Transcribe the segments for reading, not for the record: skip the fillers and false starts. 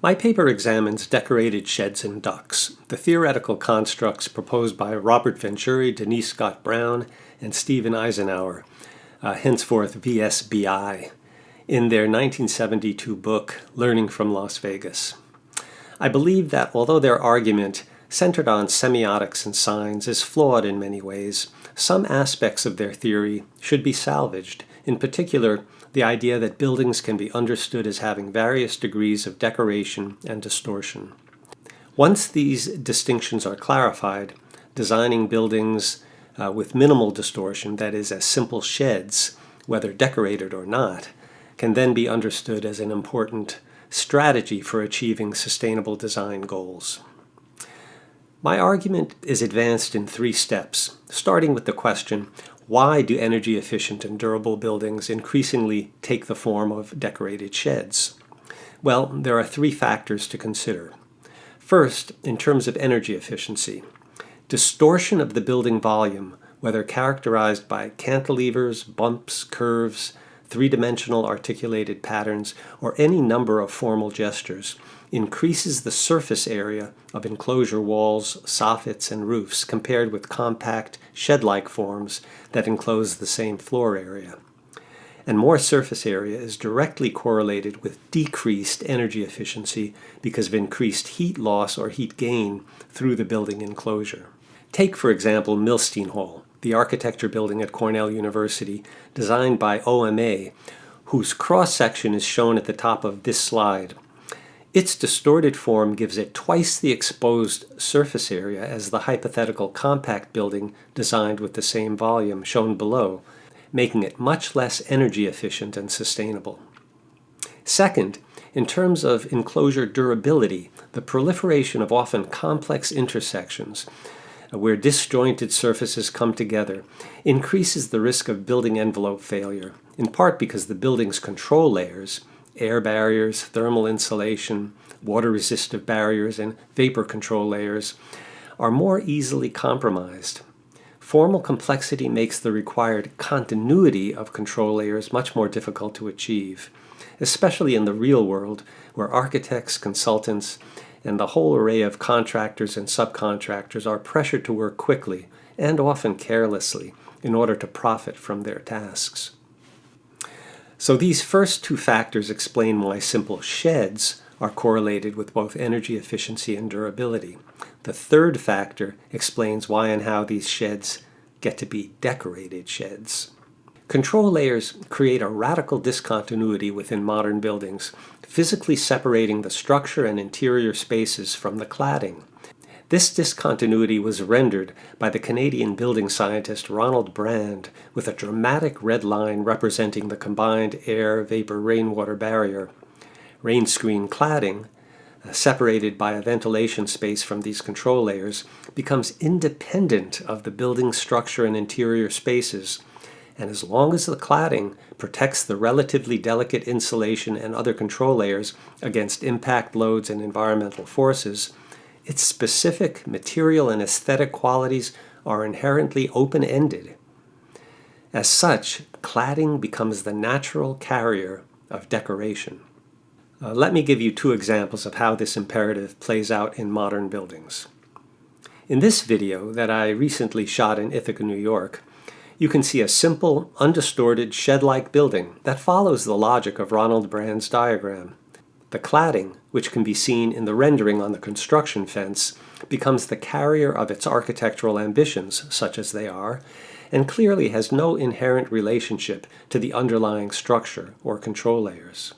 My paper examines decorated sheds and ducts, the theoretical constructs proposed by Robert Venturi, Denise Scott Brown, and Steven Izenour, henceforth VSBI, in their 1972 book, Learning from Las Vegas. I believe that although their argument, centered on semiotics and signs, is flawed in many ways, some aspects of their theory should be salvaged, in particular, the idea that buildings can be understood as having various degrees of decoration and distortion. Once these distinctions are clarified, designing buildings with minimal distortion, that is, as simple sheds, whether decorated or not, can then be understood as an important strategy for achieving sustainable design goals. My argument is advanced in 3 steps, starting with the question, why do energy-efficient and durable buildings increasingly take the form of decorated sheds? Well, there are 3 factors to consider. First, in terms of energy efficiency, distortion of the building volume, whether characterized by cantilevers, bumps, curves, 3-dimensional articulated patterns, or any number of formal gestures, increases the surface area of enclosure walls, soffits, and roofs compared with compact, shed-like forms that enclose the same floor area. And more surface area is directly correlated with decreased energy efficiency because of increased heat loss or heat gain through the building enclosure. Take, for example, Milstein Hall, the architecture building at Cornell University, designed by OMA, whose cross-section is shown at the top of this slide. Its distorted form gives it twice the exposed surface area as the hypothetical compact building designed with the same volume shown below, making it much less energy efficient and sustainable. Second, in terms of enclosure durability, the proliferation of often complex intersections where disjointed surfaces come together increases the risk of building envelope failure, in part because the building's control layers, air barriers, thermal insulation, water-resistive barriers, and vapor control layers, are more easily compromised. Formal complexity makes the required continuity of control layers much more difficult to achieve, especially in the real world where architects, consultants, and the whole array of contractors and subcontractors are pressured to work quickly and often carelessly in order to profit from their tasks. So these first 2 factors explain why simple sheds are correlated with both energy efficiency and durability. The third factor explains why and how these sheds get to be decorated sheds. Control layers create a radical discontinuity within modern buildings, physically separating the structure and interior spaces from the cladding. This discontinuity was rendered by the Canadian building scientist Ronald Brand with a dramatic red line representing the combined air, vapor, rainwater barrier. Rain screen cladding, separated by a ventilation space from these control layers, becomes independent of the building's structure and interior spaces, and as long as the cladding protects the relatively delicate insulation and other control layers against impact loads and environmental forces, its specific material and aesthetic qualities are inherently open-ended. As such, cladding becomes the natural carrier of decoration. Let me give you 2 examples of how this imperative plays out in modern buildings. In this video that I recently shot in Ithaca, New York, you can see a simple, undistorted, shed-like building that follows the logic of Ronald Brand's diagram. The cladding, which can be seen in the rendering on the construction fence, becomes the carrier of its architectural ambitions, such as they are, and clearly has no inherent relationship to the underlying structure or control layers.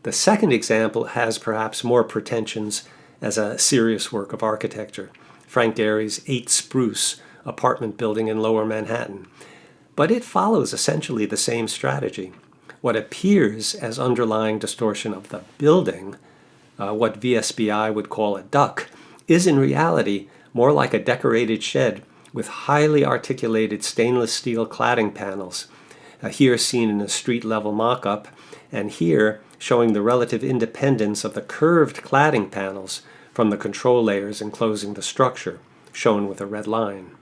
The second example has perhaps more pretensions as a serious work of architecture, Frank Gehry's 8 Spruce apartment building in Lower Manhattan, but it follows essentially the same strategy. What appears as underlying distortion of the building, what VSBI would call a duct, is in reality more like a decorated shed with highly articulated stainless steel cladding panels, here seen in a street-level mock-up, and here showing the relative independence of the curved cladding panels from the control layers enclosing the structure, shown with a red line.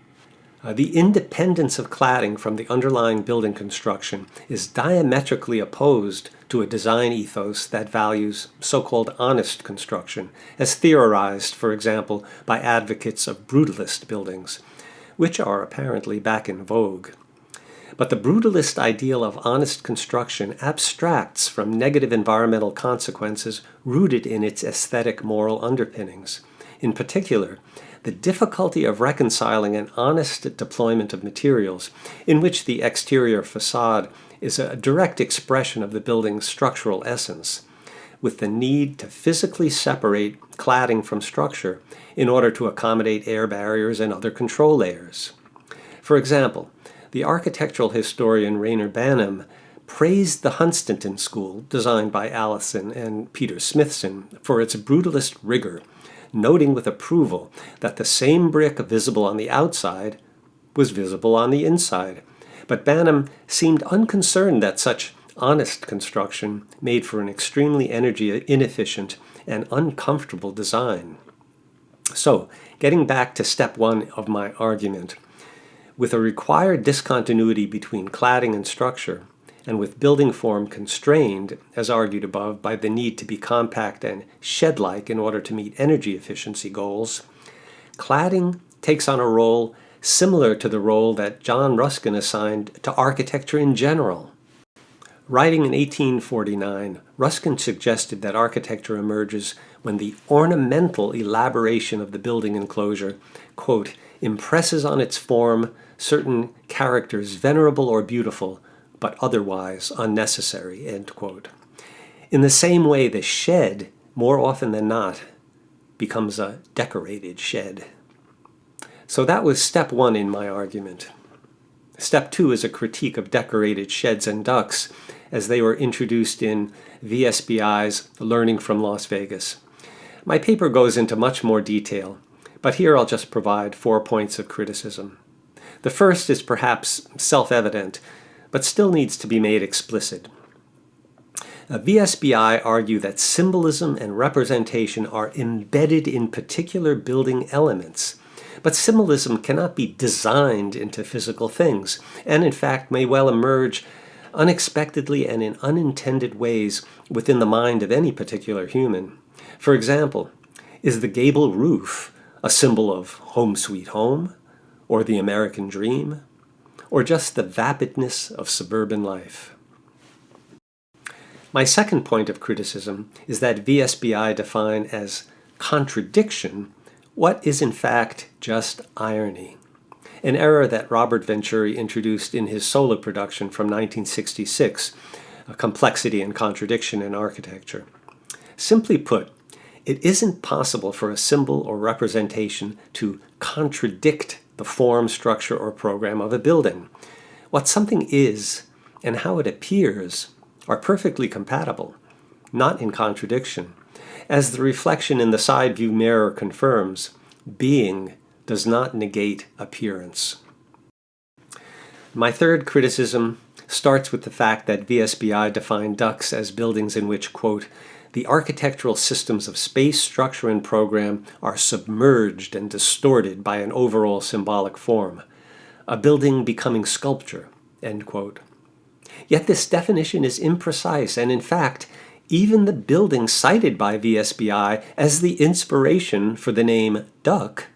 The independence of cladding from the underlying building construction is diametrically opposed to to a design ethos that values so-called honest construction, as theorized, for example, by advocates of brutalist buildings, which are apparently back in vogue. But the brutalist ideal of honest construction abstracts from negative environmental consequences rooted in its aesthetic moral underpinnings. In particular, the difficulty of reconciling an honest deployment of materials, in which the exterior facade is a direct expression of the building's structural essence, with the need to physically separate cladding from structure in order to accommodate air barriers and other control layers. For example, the architectural historian Rainer Banham praised the Hunstanton School, designed by Allison and Peter Smithson, for its brutalist rigor, noting with approval that the same brick visible on the outside was visible on the inside. But Banham seemed unconcerned that such honest construction made for an extremely energy inefficient and uncomfortable design. So, getting back to step one of my argument, with a required discontinuity between cladding and structure, and with building form constrained, as argued above, by the need to be compact and shed-like in order to meet energy efficiency goals, cladding takes on a role similar to the role that John Ruskin assigned to architecture in general. Writing in 1849, Ruskin suggested that architecture emerges when the ornamental elaboration of the building enclosure, quote, impresses on its form certain characters venerable or beautiful, but otherwise unnecessary, end quote. In the same way, the shed, more often than not, becomes a decorated shed. So that was step one in my argument. Step two is a critique of decorated sheds and ducts as they were introduced in VSBI's Learning from Las Vegas. My paper goes into much more detail, but here I'll just provide 4 points of criticism. The first is perhaps self-evident, but still needs to be made explicit. VSBI argue that symbolism and representation are embedded in particular building elements, but symbolism cannot be designed into physical things, and in fact may well emerge unexpectedly and in unintended ways within the mind of any particular human. For example, is the gable roof a symbol of home sweet home, or the American dream, or just the vapidness of suburban life? My second point of criticism is that VSBI define as contradiction what is in fact just irony, an error that Robert Venturi introduced in his solo production from 1966, Complexity and Contradiction in Architecture. Simply put, it isn't possible for a symbol or representation to contradict the form, structure, or program of a building. What something is and how it appears are perfectly compatible, not in contradiction. As the reflection in the side view mirror confirms, being does not negate appearance. My third criticism starts with the fact that VSBI defined ducts as buildings in which, quote, the architectural systems of space, structure, and program are submerged and distorted by an overall symbolic form, a building becoming sculpture, end quote. Yet this definition is imprecise, and in fact, even the building cited by VSBI as the inspiration for the name duck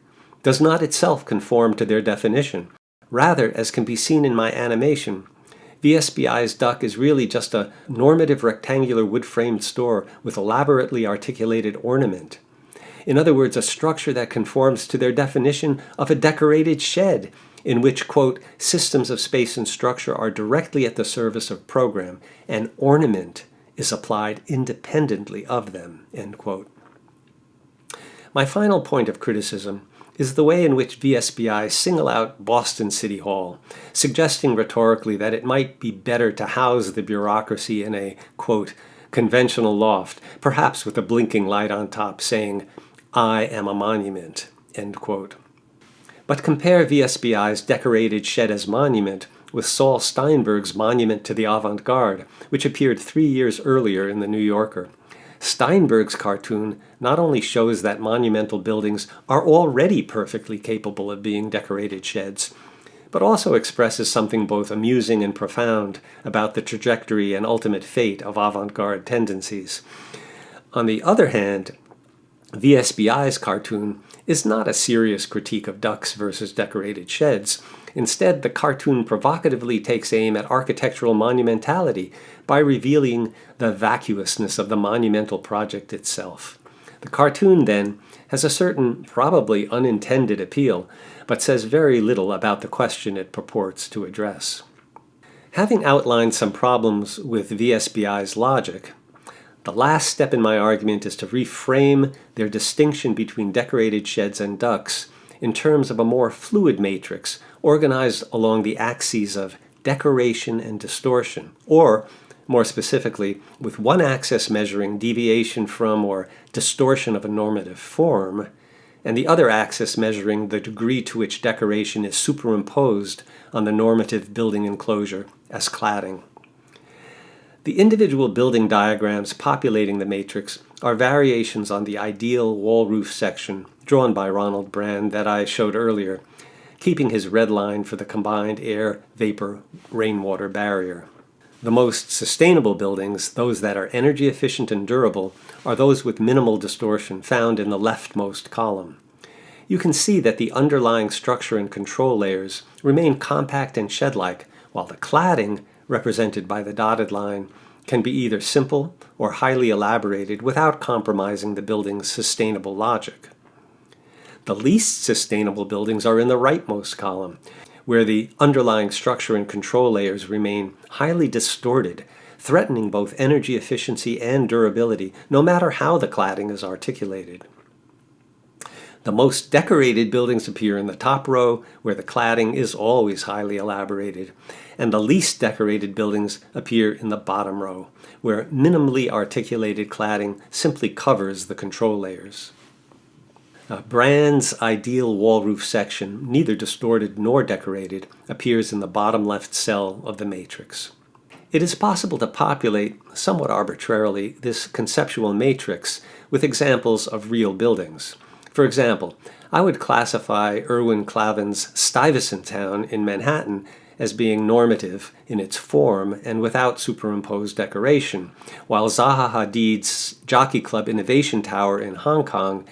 does not itself conform to their definition. Rather, as can be seen in my animation, VSBI's duck is really just a normative rectangular wood-framed store with elaborately articulated ornament. In other words, a structure that conforms to their definition of a decorated shed, in which, quote, systems of space and structure are directly at the service of program, and ornament is applied independently of them, end quote. My final point of criticism is the way in which VSBI single out Boston City Hall, suggesting rhetorically that it might be better to house the bureaucracy in a, quote, conventional loft, perhaps with a blinking light on top saying, I am a monument, end quote. But compare VSBI's decorated shed as monument with Saul Steinberg's Monument to the Avant-Garde, which appeared 3 years earlier in The New Yorker. Steinberg's cartoon not only shows that monumental buildings are already perfectly capable of being decorated sheds, but also expresses something both amusing and profound about the trajectory and ultimate fate of avant-garde tendencies. On the other hand, VSBI's cartoon is not a serious critique of ducks versus decorated sheds. Instead, the cartoon provocatively takes aim at architectural monumentality by revealing the vacuousness of the monumental project itself. The cartoon, then, has a certain, probably unintended appeal, but says very little about the question it purports to address. Having outlined some problems with VSBI's logic, the last step in my argument is to reframe their distinction between decorated sheds and ducks in terms of a more fluid matrix organized along the axes of decoration and distortion, or, more specifically, with one axis measuring deviation from or distortion of a normative form, and the other axis measuring the degree to which decoration is superimposed on the normative building enclosure as cladding. The individual building diagrams populating the matrix are variations on the ideal wall-roof section drawn by Ronald Brand that I showed earlier, keeping his red line for the combined air-vapor-rainwater barrier. The most sustainable buildings, those that are energy efficient and durable, are those with minimal distortion found in the leftmost column. You can see that the underlying structure and control layers remain compact and shed-like, while the cladding, represented by the dotted line, can be either simple or highly elaborated without compromising the building's sustainable logic. The least sustainable buildings are in the rightmost column, where the underlying structure and control layers remain highly distorted, threatening both energy efficiency and durability, no matter how the cladding is articulated. The most decorated buildings appear in the top row, where the cladding is always highly elaborated, and the least decorated buildings appear in the bottom row, where minimally articulated cladding simply covers the control layers. Brand's ideal wall roof section, neither distorted nor decorated, appears in the bottom left cell of the matrix. It is possible to populate, somewhat arbitrarily, this conceptual matrix with examples of real buildings. For example, I would classify Irwin Klavin's Stuyvesant Town in Manhattan as being normative in its form and without superimposed decoration, while Zaha Hadid's Jockey Club Innovation Tower in Hong Kong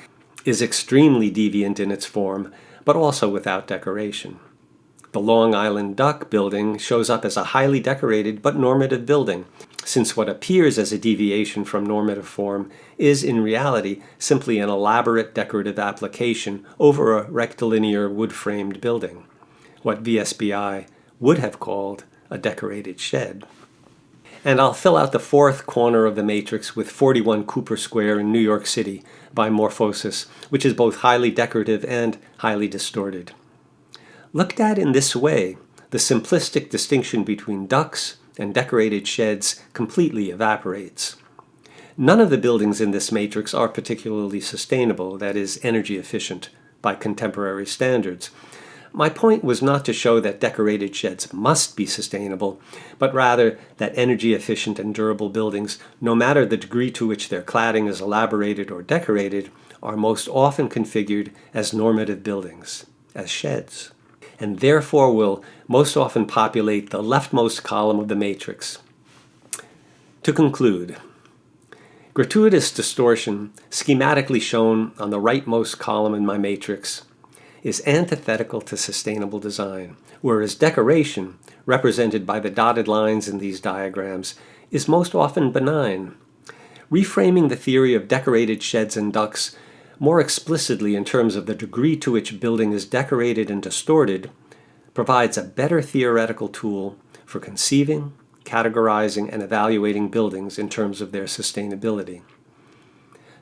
is extremely deviant in its form, but also without decoration. The Long Island Duck building shows up as a highly decorated but normative building, since what appears as a deviation from normative form is in reality simply an elaborate decorative application over a rectilinear wood-framed building, what VSBI would have called a decorated shed. And I'll fill out the fourth corner of the matrix with 41 Cooper Square in New York City by Morphosis, which is both highly decorative and highly distorted. Looked at in this way, the simplistic distinction between ducks and decorated sheds completely evaporates. None of the buildings in this matrix are particularly sustainable, that is, energy efficient, by contemporary standards. My point was not to show that decorated sheds must be sustainable, but rather that energy efficient and durable buildings, no matter the degree to which their cladding is elaborated or decorated, are most often configured as normative buildings, as sheds, and therefore will most often populate the leftmost column of the matrix. To conclude, gratuitous distortion, schematically shown on the rightmost column in my matrix, is antithetical to sustainable design, whereas decoration, represented by the dotted lines in these diagrams, is most often benign. Reframing the theory of decorated sheds and ducks more explicitly in terms of the degree to which a building is decorated and distorted provides a better theoretical tool for conceiving, categorizing, and evaluating buildings in terms of their sustainability.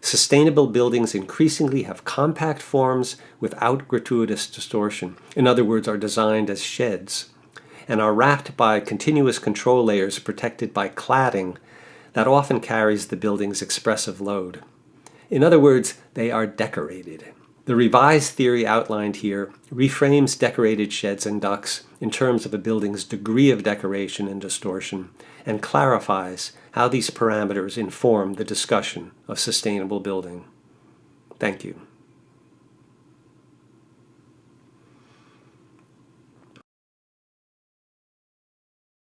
Sustainable buildings increasingly have compact forms without gratuitous distortion, in other words, are designed as sheds, and are wrapped by continuous control layers protected by cladding that often carries the building's expressive load. In other words, they are decorated. The revised theory outlined here reframes decorated sheds and ducts in terms of a building's degree of decoration and distortion, and clarifies how these parameters inform the discussion of sustainable building. Thank you.